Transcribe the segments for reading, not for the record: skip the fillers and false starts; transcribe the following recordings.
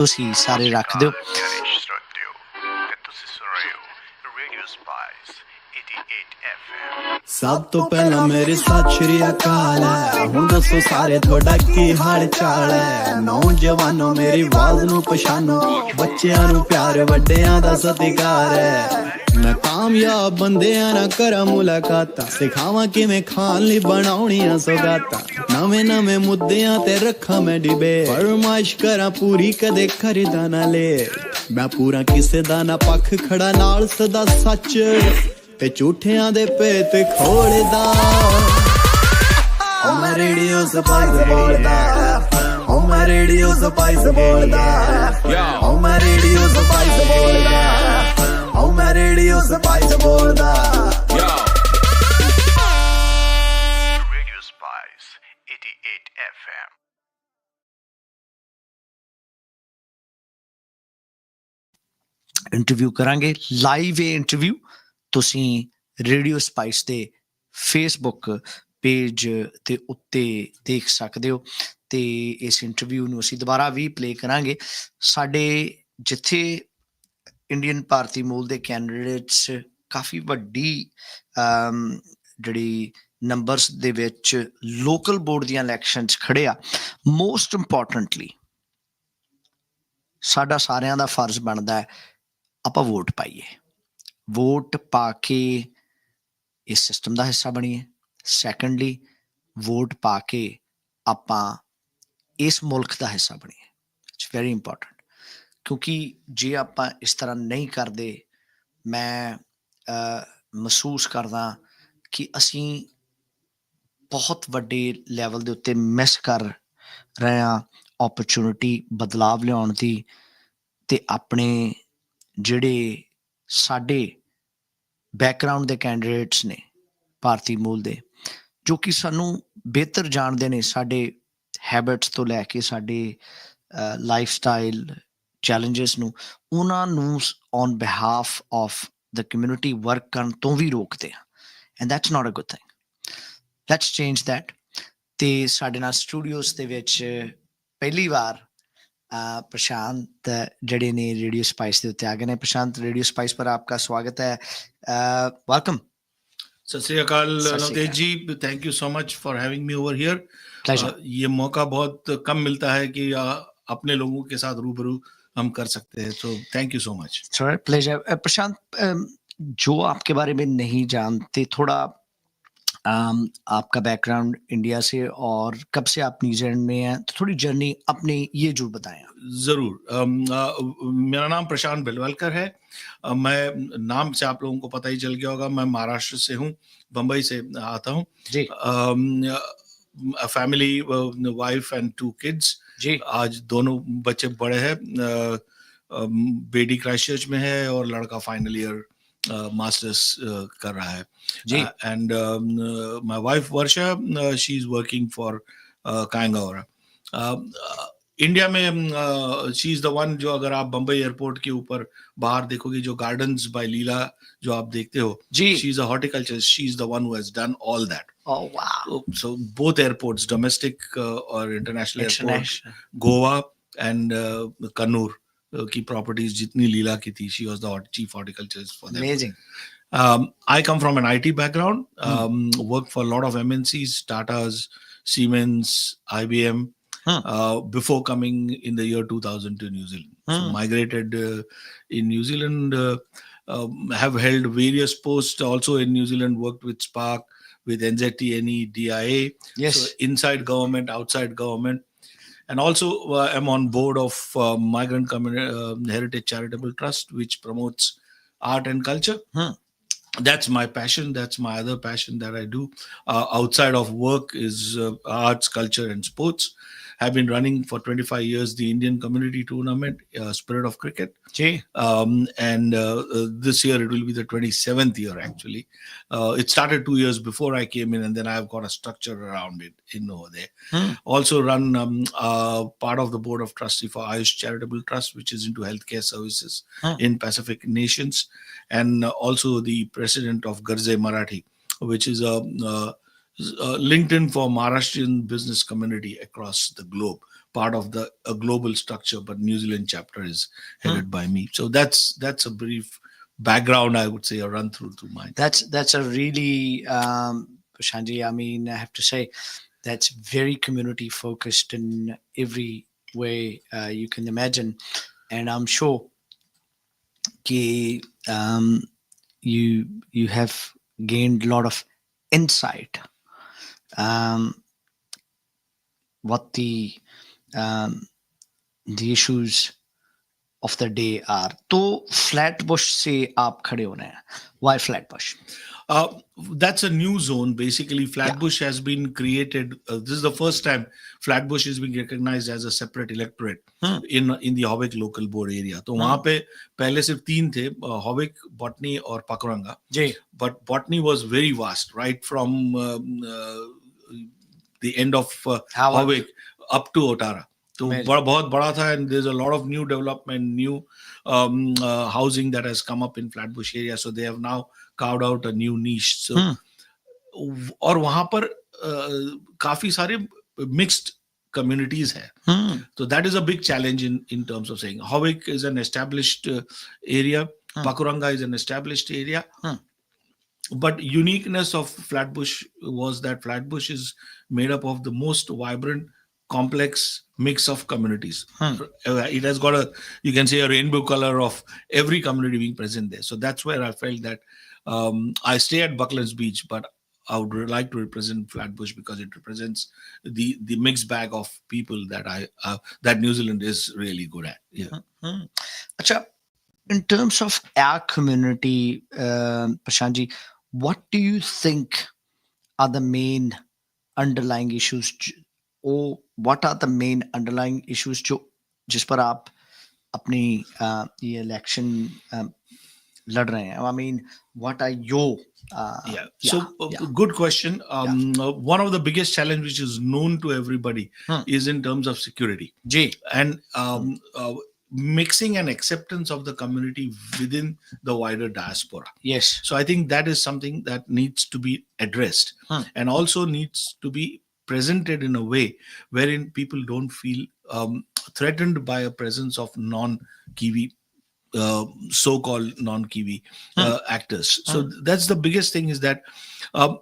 ਤੁਸੀਂ ਸਾਰੇ ਰੱਖ ਦਿਓ। ਪਿਆਰੇ ਸਰੋਤਿਓ ਤੇ ਤੁਸੀਂ ਸੁਣ ਰਹੇ ਹੋ ਰੇਡੀਓ ਸਪਾਈਸ 88 FM। ਸਭ ਤੋਂ ਪਹਿਲਾਂ ਮੇਰੇ ਸਤਿ ਸ਼੍ਰੀ ਅਕਾਲ ਹੈ। ਹੁਣ ਦੱਸੋ ਸਾਰੇ ਤੁਹਾਡਾ ਕੀ ਹਾਲ ਚਾਲ ਹੈ। ਨੌਜਵਾਨੋ ਮੇਰੀ ਆਵਾਜ਼ ਨੂੰ ਪਛਾਣੋ, ਬੱਚਿਆਂ ਨੂੰ ਪਿਆਰ, ਵੱਡਿਆਂ ਦਾ ਸਤਿਕਾਰ ਹੈ। ਮੈਂ ਕਾਮਯਾਬ ਬੰਦਿਆਂ ਨਾਲ ਕਰਾਂ ਮੁਲਾਕਾਤਾਂ, ਸਿਖਾਵਾਂ ਕਿਵੇਂ ਖਾਣ ਲਈ ਬਣਾਉਣੀਆਂ ਸੌਗਾਤਾਂ। ਨਵੇਂ ਨਵੇਂ ਮੁੱਦਿਆਂ ਤੇ ਰੱਖਾਂ ਮੈਂ ਡਿਬੇਟ, ਫਰਮਾਇਸ਼ ਕਰਾਂ ਪੂਰੀ ਕਦੇ ਖਰੀਦਾ ਨਾ ਲੈ। ਮੈਂ ਪੂਰਾ ਕਿਸੇ ਦਾ ਨਾ ਪੱਖ ਖੜਾ, ਨਾਲ ਸਦਾ ਸੱਚ ਤੇ ਝੂਠਿਆਂ ਦੇ ਭੇਤ ਖੋਲਦਾ। ਓ ਮੈਂ ਰੇਡੀਓ ਸਪਾਈਸ ਬੋਲਦਾ, ਓ ਮੈਂ ਰੇਡੀਓ ਸਪਾਈਸ ਬੋਲਦਾ, ਓ ਮੈਂ ਰੇਡੀਓ ਸਪਾਈਸ ਬੋਲਦਾ, ਓ ਮੈਂ ਰੇਡੀਓ ਸਪਾਈਸ ਬੋਲਦਾ। Radio spice 88 FM। ਇੰਟਰਵਿਊ ਕਰਾਂਗੇ, ਲਾਈਵ ਇਹ ਇੰਟਰਵਿਊ ਤੁਸੀਂ ਰੇਡੀਓ ਸਪਾਈਸ ਦੇ ਫੇਸਬੁੱਕ ਪੇਜ ਦੇ ਉੱਤੇ ਦੇਖ ਸਕਦੇ ਹੋ। ਤੇ ਇਸ ਇੰਟਰਵਿਊ ਨੂੰ ਅਸੀਂ ਦੁਬਾਰਾ ਵੀ ਪਲੇ ਕਰਾਂਗੇ। ਸਾਡੇ ਜਿੱਥੇ ਇੰਡੀਅਨ ਭਾਰਤੀ ਮੂਲ ਦੇ ਕੈਂਡੀਡੇਟਸ ਕਾਫੀ ਵੱਡੀ ਜਿਹੜੀ ਨੰਬਰਸ ਦੇ ਵਿੱਚ ਲੋਕਲ ਬੋਰਡ ਦੀਆਂ ਇਲੈਕਸ਼ਨ 'ਚ ਖੜੇ ਆ, ਮੋਸਟ ਇੰਪੋਰਟੈਂਟਲੀ ਸਾਡਾ ਸਾਰਿਆਂ ਦਾ ਫਰਜ਼ ਬਣਦਾ ਹੈ ਆਪਾਂ ਵੋਟ ਪਾਈਏ। ਵੋਟ ਪਾ ਕੇ ਇਸ ਸਿਸਟਮ ਦਾ ਹਿੱਸਾ ਬਣੀਏ। ਸੈਕੰਡਲੀ, ਵੋਟ ਪਾ ਕੇ ਆਪਾਂ ਇਸ ਮੁਲਕ ਦਾ ਹਿੱਸਾ ਬਣੀਏ। ਇਟਸ ਵੈਰੀ ਇੰਪੋਰਟੈਂਟ, ਕਿਉਂਕਿ ਜੇ ਆਪਾਂ ਇਸ ਤਰ੍ਹਾਂ ਨਹੀਂ ਕਰਦੇ, ਮੈਂ ਮਹਿਸੂਸ ਕਰਦਾ ਕਿ ਅਸੀਂ ਬਹੁਤ ਵੱਡੇ ਲੈਵਲ ਦੇ ਉੱਤੇ ਮਿਸ ਕਰ ਰਹੇ ਹਾਂ ਓਪਰਚੁਨਿਟੀ ਬਦਲਾਵ ਲਿਆਉਣ ਦੀ। ਤੇ ਆਪਣੇ ਜਿਹੜੇ ਸਾਡੇ ਬੈਕਗਰਾਊਂਡ ਦੇ ਕੈਂਡੀਡੇਟਸ ਨੇ ਭਾਰਤੀ ਮੂਲ ਦੇ, ਜੋ ਕਿ ਸਾਨੂੰ ਬਿਹਤਰ ਜਾਣਦੇ ਨੇ, ਸਾਡੇ ਹੈਬਿਟਸ ਤੋਂ ਲੈ ਕੇ ਸਾਡੇ ਲਾਈਫ ਸਟਾਈਲ ਚੈਲੰਜਸ ਨੂੰ, ਉਹਨਾਂ ਨੂੰ on behalf of the community work ਕਰਨ ਤੋਂ ਵੀ ਰੋਕਦੇ ਆ। And that's not a good thing. Let's change that. ਤੇ ਸਾਡੇ ਨਾਲ ਸਟੂਡੀਓਜ਼ ਦੇ ਵਿੱਚ ਪਹਿਲੀ ਵਾਰ प्रशांत जड़े ने रेडियो स्पाइस के उत्ते आ गए हैं। प्रशांत, रेडियो स्पाइस पर आपका स्वागत है। Welcome. Sat Shri Akal Navtej ji, thank you so much for having me over here. ये मौका बहुत कम मिलता है कि अपने लोगों के साथ रूबरू हम कर सकते हैं, so thank you so much. Pleasure. Prashant, जो आपके बारे में नहीं जानते, थोड़ा आपका बैकग्राउंड इंडिया से और कब से आप न्यूजीलैंड में हैं, तो थोड़ी जर्नी अपनी ये जरूर बताएं। जरूर। मेरा नाम प्रशांत बेलवालकर है। मैं नाम से आप लोगों को पता ही चल गया होगा, मैं महाराष्ट्र से हूँ, बम्बई से आता हूँ जी। फैमिली, वाइफ एंड 2 किड्स जी। आज दोनों बच्चे बड़े हैं। बेटी क्राइस्टचर्च में है और लड़का फाइनल ईयर मास्टर्स कर रहा है जी। And my wife Varsha, she is working for कांगावरा। इंडिया में शी इज द वन, जो अगर आप बम्बई एयरपोर्ट के ऊपर बाहर देखोगे, जो गार्डन्स बाय लीला जो आप देखते हो जी, she is a horticulture, she is the one who has done all that. Oh wow! So both airports, domestic or international airports, Goa and Kannur की प्रॉपर्टीज जितनी लीला की थी, she was the chief horticulturist for them. Amazing. I come from an IT background, worked for a lot of MNCs, Tata's, Siemens, IBM, before coming in the year 2000 to New Zealand. So migrated in New Zealand, have held various posts also in New Zealand, worked with Spark, with NZTNE, DIA, yes. So inside government, outside government. And also I'm on board of Migrant Heritage Charitable Trust, which promotes art and culture. That's my passion. That's my other passion that I do outside of work is arts, culture and sports. Have been running for 25 years the Indian Community Tournament, Spirit of Cricket. And this year it will be the 27th year actually. It started 2 years before I came in, and then I've got a structure around it in over there. Also run part of the board of trustee for Ayush Charitable Trust, which is into healthcare services in Pacific nations, and also the president of Garze Marathi, which is a LinkedIn for Maharashtrian business community across the globe, part of a global structure, but New Zealand chapter is headed by me. So that's a brief background, I would say, a run through to mine. That's a really Prashantji, I mean, I have to say that's very community focused in every way you can imagine, and I'm sure कि, you have gained a lot of insight what um, the issues of the day are. तो Flatbush से आप खड़े होने हैं. Why Flatbush? That's a new zone. Basically, Flatbush has been created. This is the first time Flatbush is being recognized as a separate electorate in the Howick local board area. तो वहाँ पे पहले सिर्फ 3 थे, Howick, Botany और Pakuranga. Ji. But Botany was very vast, right from the end of Howick up to Otara. तो बहुत बड़ा था, and there's a lot of new development, new housing that has come up in Flatbush area. So they have now carved out a new niche. So और वहाँ पर काफी सारे mixed communities है. So that is a big challenge in terms of saying Howick is an established area, Pakuranga is an established area. But uniqueness of Flatbush was that Flatbush is made up of the most vibrant, complex mix of communities. It has got you can say, a rainbow color of every community being present there. So that's where I felt that I stay at Bucklands Beach, but I would like to represent Flatbush because it represents the mixed bag of people that New Zealand is really good at. Yeah. Acha, in terms of our community, Prashantji, what do you think are the main underlying issues, or what are the main underlying issues जिस पर आप अपनी ये election लड़ रहे हैं? I mean, what are your good question. One of the biggest challenge which is known to everybody is in terms of security. And mixing and acceptance of the community within the wider diaspora. Yes. So I think that is something that needs to be addressed and also needs to be presented in a way wherein people don't feel threatened by a presence of non-Kiwi, so-called non-Kiwi actors. So that's the biggest thing, is that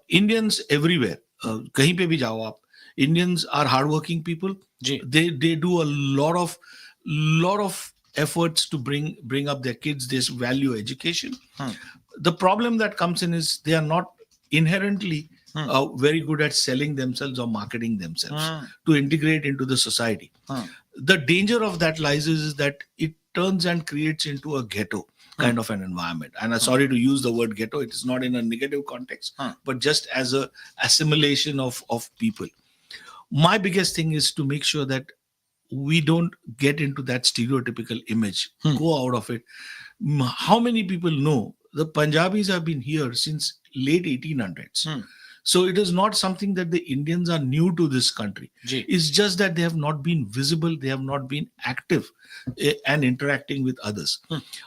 Indians everywhere, kahin pe bhi jao aap, Indians are hardworking people. They do a lot of efforts to bring up their kids. They value education. The problem that comes in is they are not inherently very good at selling themselves or marketing themselves to integrate into the society. The danger of that lies is that it turns and creates into a ghetto kind of an environment. And I'm sorry to use the word ghetto. It is not in a negative context, but just as a assimilation of people. My biggest thing is to make sure that we don't get into that stereotypical image, go out of it. How many people know the Punjabis have been here since late 1800s? So it is not something that the Indians are new to this country. It's just that they have not been visible, they have not been active and interacting with others.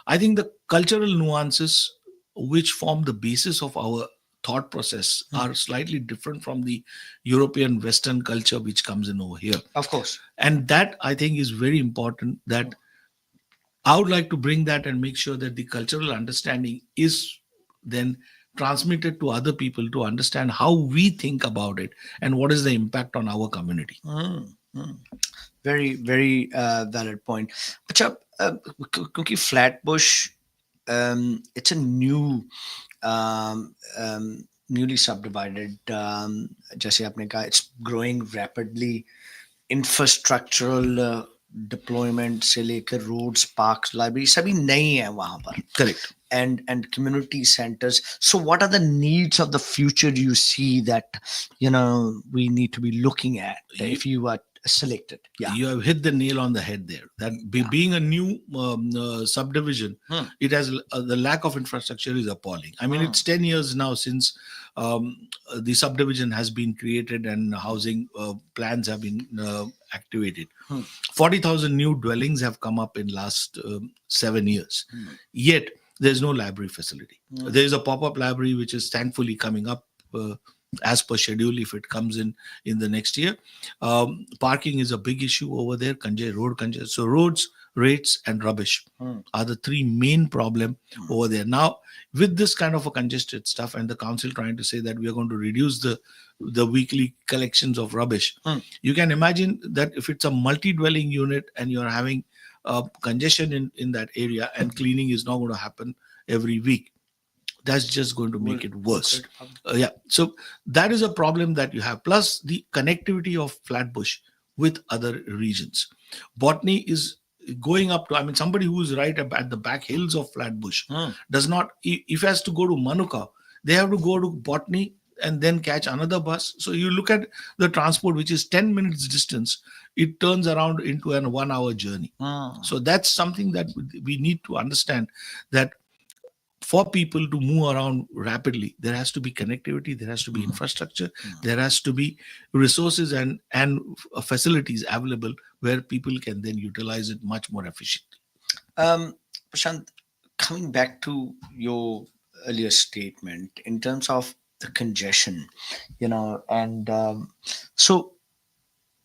I think the cultural nuances which form the basis of our thought process are slightly different from the European Western culture which comes in over here. Of course. And that, I think, is very important, that I would like to bring that and make sure that the cultural understanding is then transmitted to other people to understand how we think about it and what is the impact on our community. Very, very valid point. Acha, क्योंकि Flatbush, it's a newly subdivided, जैसे आपने कहा, it's growing rapidly. Infrastructural deployment से लेकर roads, parks, libraries सभी नई है वहाँ पर. Correct. And community centers. So what are the needs of the future you see that we need to be looking at if you are selected? You have hit the nail on the head there. That being a new subdivision, it has the lack of infrastructure is appalling. I mean, it's 10 years now since the subdivision has been created and housing plans have been activated. 40,000 new dwellings have come up in last 7 years. Yet there's no library facility. There is a pop-up library which is thankfully coming up as per schedule if it comes in the next year. Parking is a big issue over there. Road congestion. So roads, rates, and rubbish are the three main problem over there. Now, with this kind of a congested stuff, and the council trying to say that we are going to reduce the weekly collections of rubbish, you can imagine that if it's a multi-dwelling unit and you're having congestion in that area, and cleaning is not going to happen every week, that's just going to make it worse. So that is a problem that you have. Plus the connectivity of Flatbush with other regions. Botany is going up to, I mean, somebody who is right at the back hills of Flatbush does not, if he has to go to Manuka, they have to go to Botany and then catch another bus. So you look at the transport, which is 10 minutes distance, it turns around into an 1 hour journey. So that's something that we need to understand, that for people to move around rapidly, there has to be connectivity, there has to be infrastructure, there has to be resources and facilities available where people can then utilize it much more efficiently. Prashant, coming back to your earlier statement in terms of the congestion, and so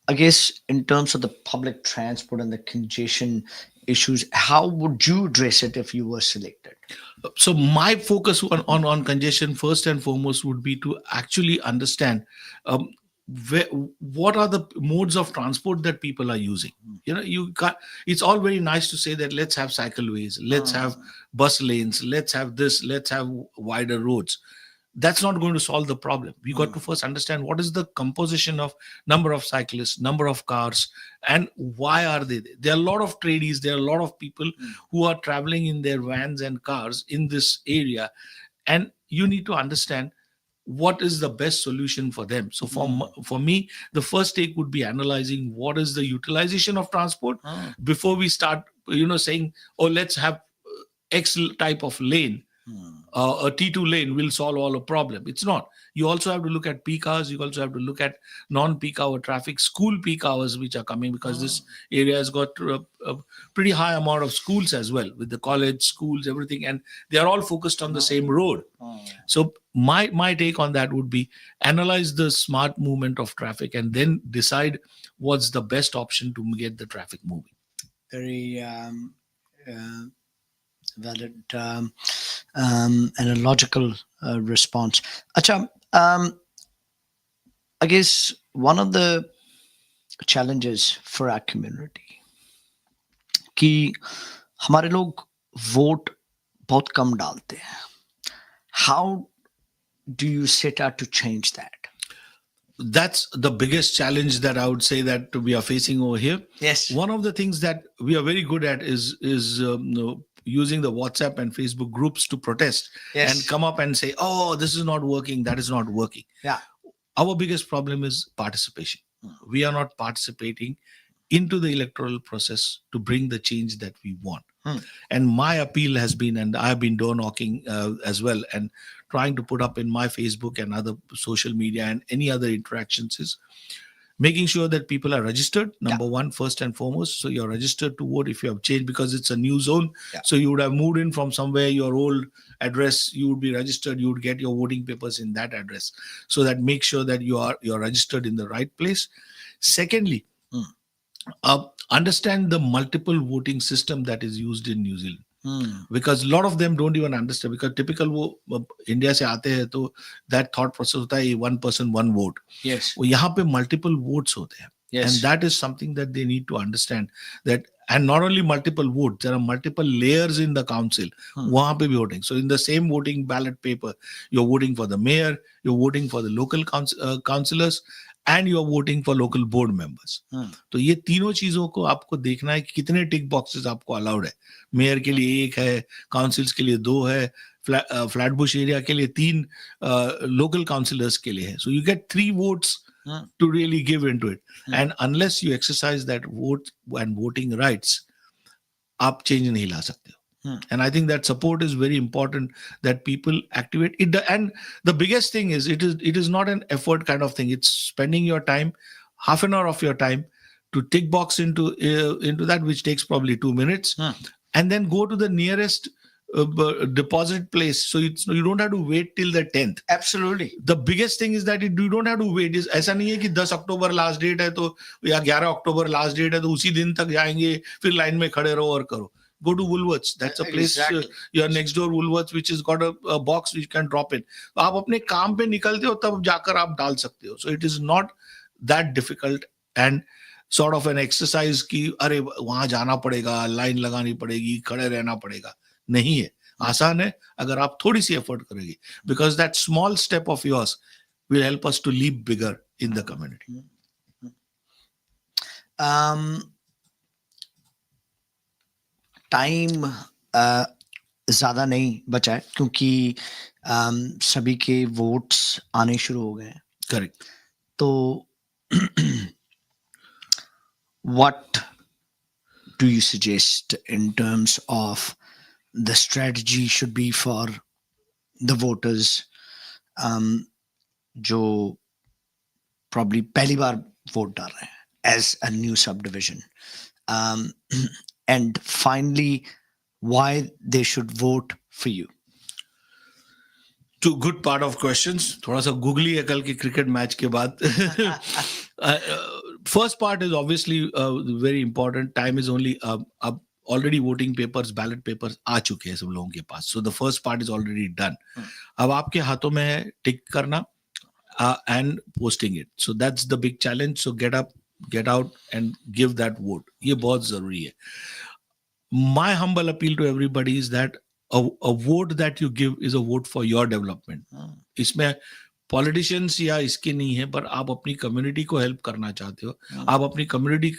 I guess in terms of the public transport and the congestion issues, how would you address it if you were selected? So my focus on congestion first and foremost would be to actually understand what are the modes of transport that people are using. You can't, it's all very nice to say that let's have cycleways, let's have bus lanes, let's have this, let's have wider roads. That's not going to solve the problem. We got to first understand what is the composition of number of cyclists, number of cars, and why are they there. There are a lot of tradies, there are a lot of people who are traveling in their vans and cars in this area, and you need to understand what is the best solution for them. So for me, the first take would be analyzing what is the utilization of transport before we start saying, oh, let's have X type of lane. A T2 lane will solve all the problem. It's not. You also have to look at peak hours. You also have to look at non-peak hour traffic, school peak hours which are coming, because this area has got a pretty high amount of schools as well, with the college, schools, everything, and they are all focused on the same road. So my take on that would be analyze the smart movement of traffic and then decide what's the best option to get the traffic moving. Very valid and a logical response. Acha, I guess one of the challenges for our community कि हमारे लोग vote बहुत कम डालते हैं. How do you set out to change that? That's the biggest challenge that I would say that we are facing over here. Yes. One of the things that we are very good at is using the WhatsApp and Facebook groups to protest and come up and say, oh, this is not working, that is not working. Yeah. Our biggest problem is participation. We are not participating into the electoral process to bring the change that we want. And my appeal has been, and I've been door knocking as well, and trying to put up in my Facebook and other social media and any other interactions, is making sure that people are registered, number one, first and foremost. So you're registered to vote if you have changed, because it's a new zone. So you would have moved in from somewhere, your old address, you would be registered, you would get your voting papers in that address. So that make sure that you're registered in the right place. Secondly, understand the multiple voting system that is used in New Zealand. Because a lot of them don't even understand, because typical वो India से आते हैं तो that thought process होता है one person one vote. Yes. वो यहाँ पे multiple votes होते हैं. Yes. And that is something that they need to understand, that, and not only multiple votes, there are multiple layers in the council. वहाँ पे भी voting. So in the same voting ballot paper, you're voting for the mayor, you're voting for the local councillors, and you're voting for local board members. तो ये तीनों चीजों को आपको देखना है कि कितने टिक बॉक्सेस आपको अलाउड है. मेयर के लिए 1 है, काउंसिल्स के लिए 2 है, फ्लैटबुश एरिया के लिए 3, लोकल काउंसिलर्स के लिए है. So you get 3 votes to really give into it. And unless you exercise that vote and voting rights, आप change नहीं ला सकते. And I think that support is very important, that people activate it. And the biggest thing is, it is not an effort kind of thing. It's spending your time, half an hour of your time, to tick box into that, which takes probably 2 minutes, and then go to the nearest deposit place, so you don't have to wait till the 10th. Absolutely. The biggest thing is that you don't have to wait. ऐसा नहीं है कि 10 अक्टूबर last date है तो या 11 अक्टूबर last date है तो उसी दिन तक जाएंगे फिर लाइन में खड़े रहो और करो. Go to Woolworths. That's a place, Exactly. your next door Woolworths, which has got a box which you can drop in. तो आप अपने काम पे निकलते हो तब जाकर आप डाल सकते हो. So it is not that difficult and sort of an exercise कि अरे वहां जाना पड़ेगा, लाइन लगानी पड़ेगी, खड़े रहना पड़ेगा. नहीं है, आसान है अगर आप थोड़ी सी एफर्ट करेंगे. Because that small step of yours will help us to leap bigger in the community. Time ज़्यादा नहीं बचा है क्योंकि सभी के वोट्स आने शुरू हो गए हैं. Correct. तो what do you suggest in terms of the strategy should be for the voters जो probably पहली बार वोट डाल रहे हैं as a new subdivision, and finally why they should vote for you? Two good part of questions. थोड़ा सा googly है कल के क्रिकेट मैच के बाद. First part is obviously very important. Time is only up. Already voting papers, ballot papers आ चुके हैं सब लोगों के पास. So the first part is already done. अब आपके हाथों में है टिक करना and posting it. So that's the big challenge. So get up, get out and give that vote. ये बहुत जरूरी है. My humble appeal to everybody is that a vote that you give is a vote for your development. इसमें politicians या इसके नहीं है, पर आप अपनी कम्युनिटी को हेल्प करना चाहते हो, आप अपनी कम्युनिटी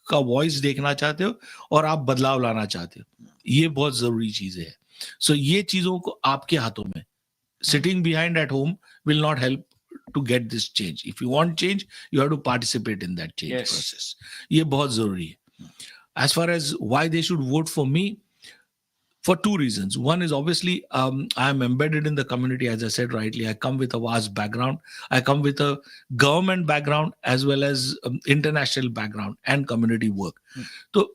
का वॉइस देखना चाहते हो और आप बदलाव लाना चाहते हो. ये बहुत जरूरी चीजें हैं. सो ये चीजों को आपके हाथों में. Sitting behind at home will not help to get this change. If you want change, you have to participate in that change process. ये बहुत जरूरी है. As far as why they should vote for me, for two reasons. One is obviously I am embedded in the community, as I said rightly. I come with a vast background. I come with a government background as well as international background and community work. So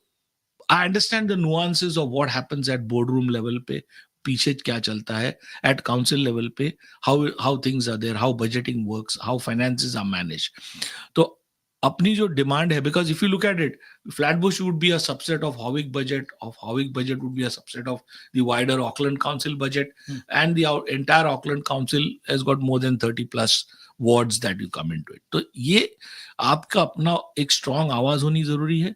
I understand the nuances of what happens at boardroom level पे, पीछे क्या चलता है, at council level पे, how things are there, how budgeting works, how finances are managed. तो अपनी जो demand है, because if you look at it, Flatbush would be a subset of Howick budget would be a subset of the wider Auckland Council budget, and the entire Auckland Council has got more than 30 plus wards that you come into it. तो ये आपका अपना एक strong आवाज होनी जरूरी है.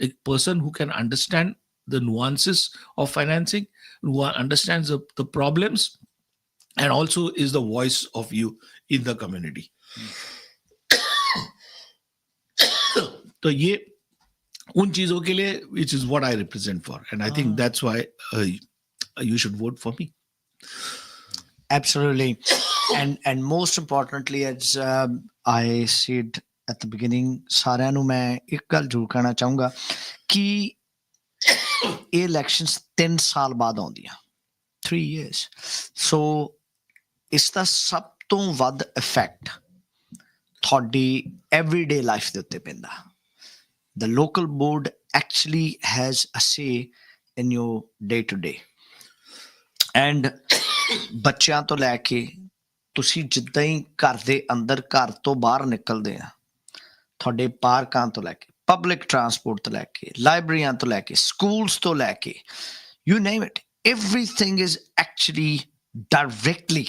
A person who can understand the nuances of financing, who understands the problems, and also is the voice of you in the community. तो ये उन चीजों के लिए which is what I represent for, and I think that's why you should vote for me. Absolutely. And most importantly, as I said at the beginning, ਸਾਰਿਆਂ ਨੂੰ ਮੈਂ ਇੱਕ ਗੱਲ ਜ਼ਰੂਰ ਕਹਿਣਾ ਚਾਹੂੰਗਾ ਕਿ ਇਹ ਇਲੈਕਸ਼ਨਸ 3 ਸਾਲ ਬਾਅਦ ਆਉਂਦੀਆਂ. 3 years. So ਇਸ ਦਾ ਸਭ ਤੋਂ ਵੱਧ ਇਫੈਕਟ ਤੁਹਾਡੀ everyday life ਦੇ ਉੱਤੇ ਪੈਂਦਾ. The local board actually has a say in your day-to-day. And ਬੱਚਿਆਂ ਤੋਂ ਲੈ ਕੇ ਤੁਸੀਂ ਜਿੱਦਾਂ ਹੀ ਘਰ ਦੇ ਅੰਦਰ ਘਰ ਤੋਂ ਬਾਹਰ ਨਿਕਲਦੇ ਆ, ਤੁਹਾਡੇ ਪਾਰਕਾਂ ਤੋਂ ਲੈ ਕੇ, ਪਬਲਿਕ ਟਰਾਂਸਪੋਰਟ ਤੋਂ ਲੈ ਕੇ, ਲਾਇਬ੍ਰੇਰੀਆਂ ਤੋਂ ਲੈ ਕੇ, ਸਕੂਲਸ ਤੋਂ ਲੈ ਕੇ, you name it, everything is actually directly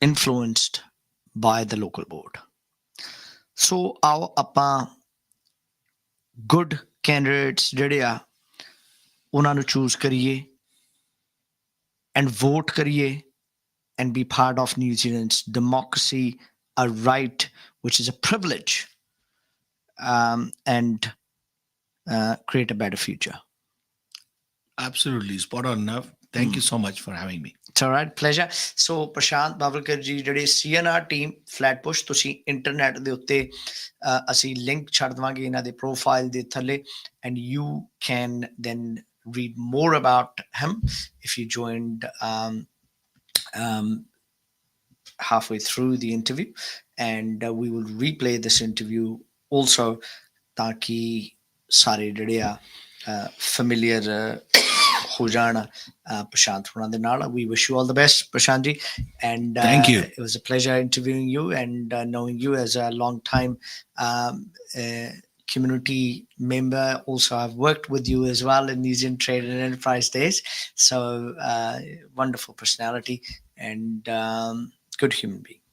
influenced by the local board. So ਆਓ ਆਪਾਂ good candidates ਜਿਹੜੇ ਆ ਉਹਨਾਂ ਨੂੰ ਚੂਜ਼ ਕਰੀਏ and vote ਕਰੀਏ and be part of New Zealand's democracy, a right which is a privilege, and create a better future. Absolutely, spot on enough. Thank you so much for having me. It's all right, pleasure. So Prashant Belwalker ਜੀ ਜਿਹੜੇ CNR team Flatbush, ਤੁਸੀਂ internet ਦੇ ਉੱਤੇ ਅਸੀਂ link ਛੱਡ ਦੇਵਾਂਗੇ ਇਹਨਾਂ ਦੇ ਪ੍ਰੋਫਾਈਲ ਦੇ ਥੱਲੇ, and you can then read more about him if you joined halfway through the interview, and we will replay this interview also ताकि ਸਾਰੇ ਜਿਹੜੇ ਆ ਫੈਮਿਲੀਅਰ ਹੋ ਜਾਣ ਪ੍ਰਸ਼ਾਂਤ ਹੋਣਾ ਦੇ ਨਾਲ. We wish you all the best, Prashant ji, and Thank you. it was a pleasure interviewing you and knowing you as a long time community member. Also, I've worked with you as well in these in trade and enterprise days. So wonderful personality and good human being.